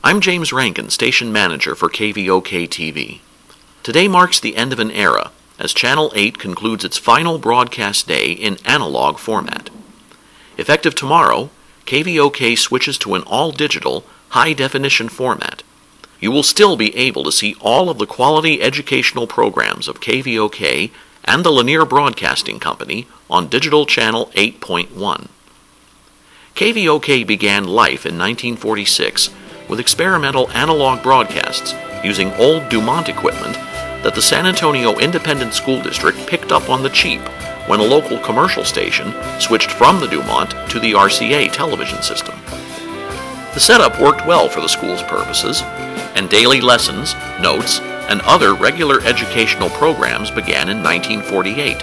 I'm James Rankin, Station Manager for KVOK-TV. Today marks the end of an era, as Channel 8 concludes its final broadcast day in analog format. Effective tomorrow, KVOK switches to an all-digital, high-definition format. You will still be able to see all of the quality educational programs of KVOK and the Lanier Broadcasting Company on Digital Channel 8.1. KVOK began life in 1946 with experimental analog broadcasts using old Dumont equipment that the San Antonio Independent School District picked up on the cheap when a local commercial station switched from the Dumont to the RCA television system. The setup worked well for the school's purposes, and daily lessons, notes, and other regular educational programs began in 1948.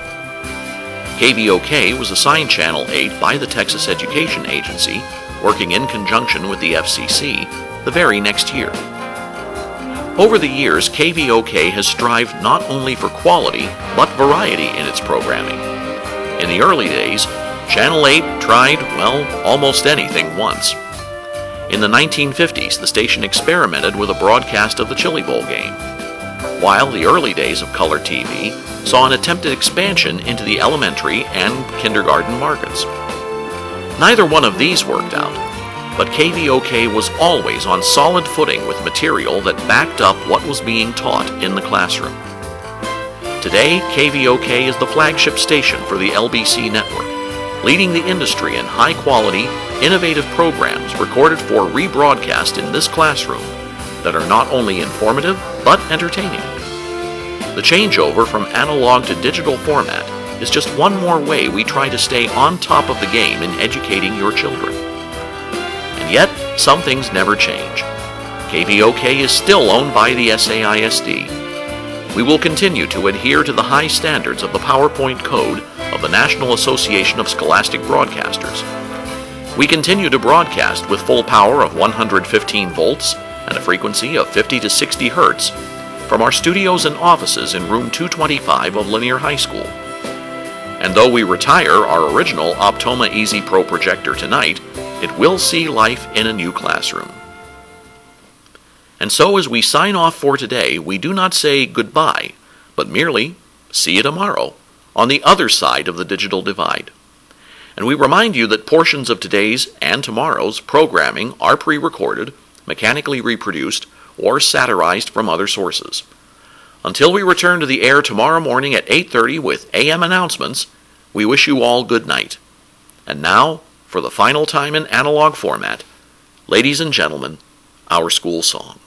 KVOK was assigned Channel 8 by the Texas Education Agency, working in conjunction with the FCC, the very next year. Over the years, KVOK has strived not only for quality, but variety in its programming. In the early days, Channel 8 tried, well, almost anything once. In the 1950s, the station experimented with a broadcast of the Chili Bowl game, while the early days of color TV saw an attempted expansion into the elementary and kindergarten markets. Neither one of these worked out, but KVOK was always on solid footing with material that backed up what was being taught in the classroom. Today, KVOK is the flagship station for the LBC network, leading the industry in high-quality, innovative programs recorded for rebroadcast in this classroom that are not only informative, but entertaining. The changeover from analog to digital format is just one more way we try to stay on top of the game in educating your children. And yet, some things never change. KVOK is still owned by the SAISD. We will continue to adhere to the high standards of the PowerPoint Code of the National Association of Scholastic Broadcasters. We continue to broadcast with full power of 115 volts and a frequency of 50 to 60 hertz from our studios and offices in room 225 of Lanier High School. And though we retire our original Optoma Easy Pro projector tonight, it will see life in a new classroom. And so as we sign off for today, we do not say goodbye, but merely see you tomorrow on the other side of the digital divide. And we remind you that portions of today's and tomorrow's programming are pre-recorded, mechanically reproduced, or satirized from other sources. Until we return to the air tomorrow morning at 8:30 with AM announcements, we wish you all good night. And now, for the final time in analog format, ladies and gentlemen, our school song.